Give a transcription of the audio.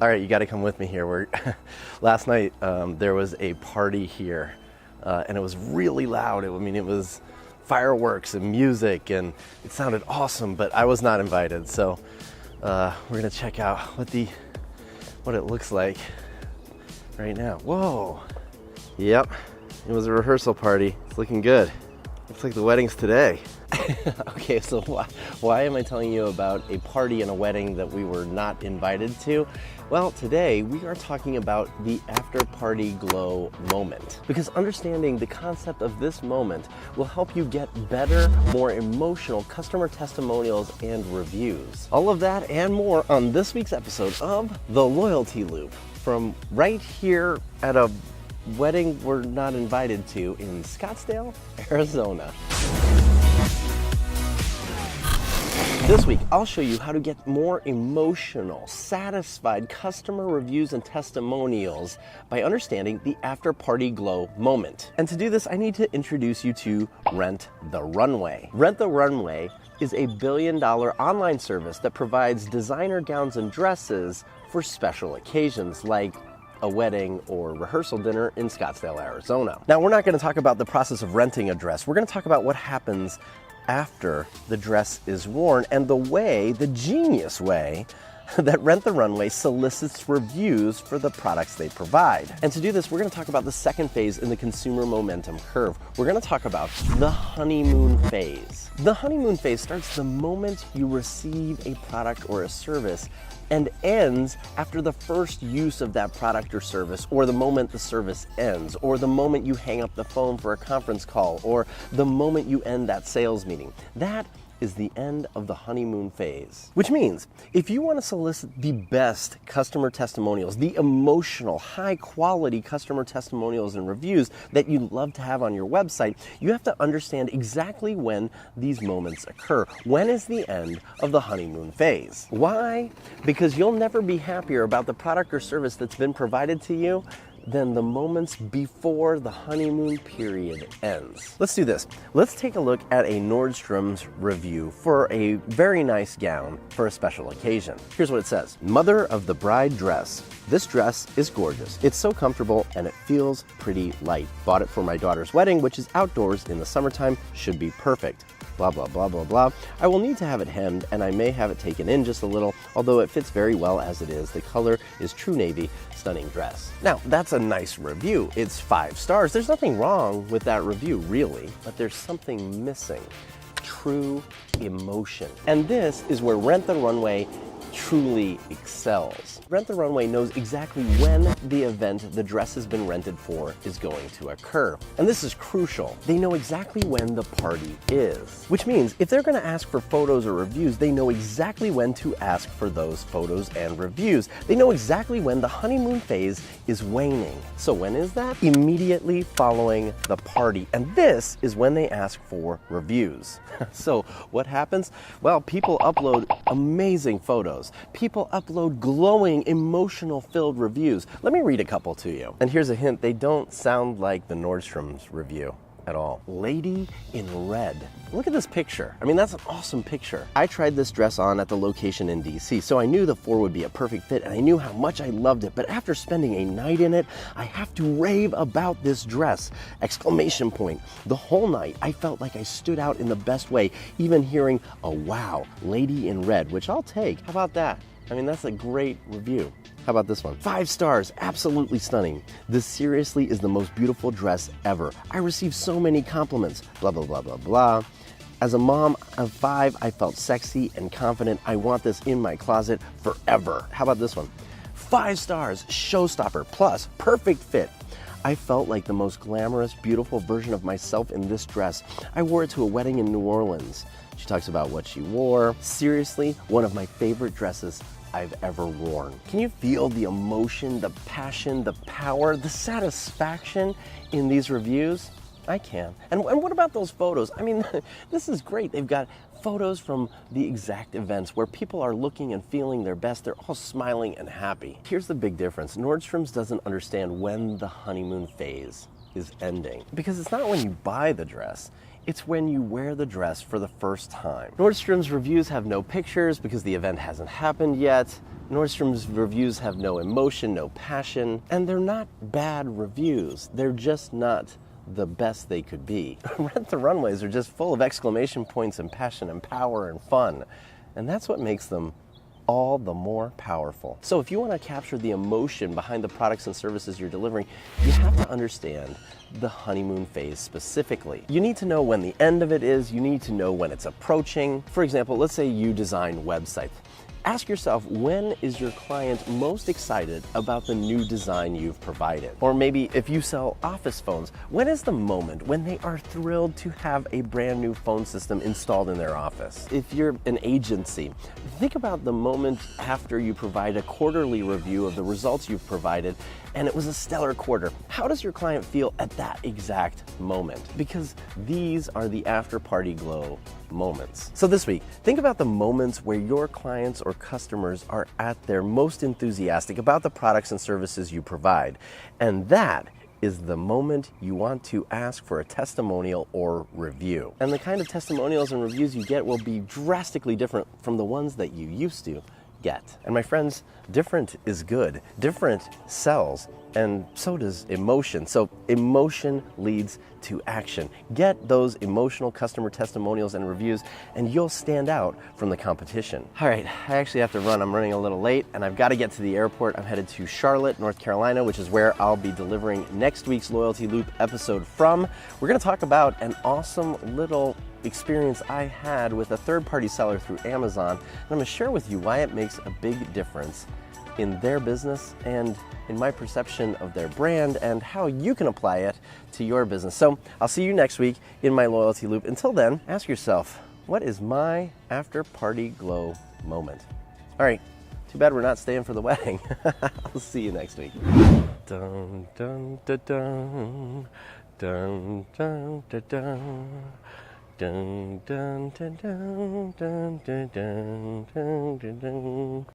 All right, you got to come with me here. Last night there was a party here, and it was really loud. It was fireworks and music, and it sounded awesome. But I was not invited, so we're gonna check out what it looks like right now. Whoa! Yep, it was a rehearsal party. It's looking good. Looks like the wedding's today. Okay, so why am I telling you about a party and a wedding that we were not invited to? Well, today we are talking about the after party glow moment, because understanding the concept of this moment will help you get better, more emotional customer testimonials and reviews. All of that and more on this week's episode of The Loyalty Loop, from right here at a wedding we're not invited to in Scottsdale, Arizona. This week, I'll show you how to get more emotional, satisfied customer reviews and testimonials by understanding the after-party glow moment. And to do this, I need to introduce you to Rent the Runway. Rent the Runway is a billion-dollar online service that provides designer gowns and dresses for special occasions like a wedding or rehearsal dinner in Scottsdale, Arizona. Now, we're not going to talk about the process of renting a dress. We're going to talk about what happens after the dress is worn and the genius way that Rent the Runway solicits reviews for the products they provide. And to do this, we're going to talk about the second phase in the consumer momentum curve. We're going to talk about the honeymoon phase. The honeymoon phase starts the moment you receive a product or a service and ends after the first use of that product or service, or the moment the service ends, or the moment you hang up the phone for a conference call, or the moment you end that sales meeting. That is the end of the honeymoon phase. Which means, if you want to solicit the best customer testimonials, the emotional, high-quality customer testimonials and reviews that you love to have on your website, you have to understand exactly when these moments occur. When is the end of the honeymoon phase? Why? Because you'll never be happier about the product or service that's been provided to you than the moments before the honeymoon period ends. Let's do this. Let's take a look at a Nordstrom's review for a very nice gown for a special occasion. Here's what it says. Mother of the bride dress. This dress is gorgeous. It's so comfortable and it feels pretty light. Bought it for my daughter's wedding, which is outdoors in the summertime. Should be perfect. Blah, blah, blah, blah, blah. I will need to have it hemmed, and I may have it taken in just a little, although it fits very well as it is. The color is true navy, stunning dress. Now, that's a nice review. It's 5 stars. There's nothing wrong with that review, really, but there's something missing. True emotion. And this is where Rent the Runway truly excels. Rent the Runway knows exactly when the event the dress has been rented for is going to occur. And this is crucial. They know exactly when the party is. Which means if they're going to ask for photos or reviews, they know exactly when to ask for those photos and reviews. They know exactly when the honeymoon phase is waning. So when is that? Immediately following the party. And this is when they ask for reviews. So what happens? Well, people upload amazing photos. People upload glowing, emotional-filled reviews. Let me read a couple to you. And here's a hint, they don't sound like the Nordstrom's review at all. Lady in red. Look at this picture. I mean, that's an awesome picture. I tried this dress on at the location in DC, so I knew the 4 would be a perfect fit, and I knew how much I loved it. But after spending a night in it, I have to rave about this dress! Exclamation point. The whole night, I felt like I stood out in the best way, even hearing a wow, lady in red, which I'll take. How about that? I mean, that's a great review. How about this one? 5 stars, absolutely stunning. This seriously is the most beautiful dress ever. I received so many compliments, blah, blah, blah, blah, blah. As a mom of 5, I felt sexy and confident. I want this in my closet forever. How about this one? 5 stars, showstopper, plus perfect fit. I felt like the most glamorous, beautiful version of myself in this dress. I wore it to a wedding in New Orleans. She talks about what she wore. Seriously, one of my favorite dresses I've ever worn. Can you feel the emotion, the passion, the power, the satisfaction in these reviews? I can. And what about those photos? I mean, this is great. They've got photos from the exact events where people are looking and feeling their best. They're all smiling and happy. Here's the big difference. Nordstrom's doesn't understand when the honeymoon phase is ending, because it's not when you buy the dress. It's when you wear the dress for the first time. Nordstrom's reviews have no pictures because the event hasn't happened yet. Nordstrom's reviews have no emotion, no passion, and they're not bad reviews. They're just not the best they could be. Rent the Runways are just full of exclamation points and passion and power and fun. And that's what makes them all the more powerful. So if you want to capture the emotion behind the products and services you're delivering, you have to understand the honeymoon phase specifically. You need to know when the end of it is. You need to know when it's approaching. For example, let's say you design websites. Ask yourself, when is your client most excited about the new design you've provided? Or maybe if you sell office phones, when is the moment when they are thrilled to have a brand new phone system installed in their office? If you're an agency, think about the moment after you provide a quarterly review of the results you've provided and it was a stellar quarter. How does your client feel at that exact moment? Because these are the after party glow moments. So this week, think about the moments where your clients or customers are at their most enthusiastic about the products and services you provide. And that is the moment you want to ask for a testimonial or review. And the kind of testimonials and reviews you get will be drastically different from the ones that you used to get. And my friends, different is good. Different sells, and so does emotion. So emotion leads to action. Get those emotional customer testimonials and reviews, and you'll stand out from the competition. All right, I actually have to run. I'm running a little late, and I've got to get to the airport. I'm headed to Charlotte, North Carolina, which is where I'll be delivering next week's Loyalty Loop episode from. We're going to talk about an awesome little experience I had with a third-party seller through Amazon, and I'm going to share with you why it makes a big difference in their business and in my perception of their brand and how you can apply it to your business. So I'll see you next week in my Loyalty Loop. Until then, ask yourself, what is my after party glow moment? All right, too bad we're not staying for the wedding. I'll see you next week. Dun, dun, dun, dun. Dun, dun, dun, dun. Dun, dun, dun, dun, dun, dun, dun, dun, dun, dun.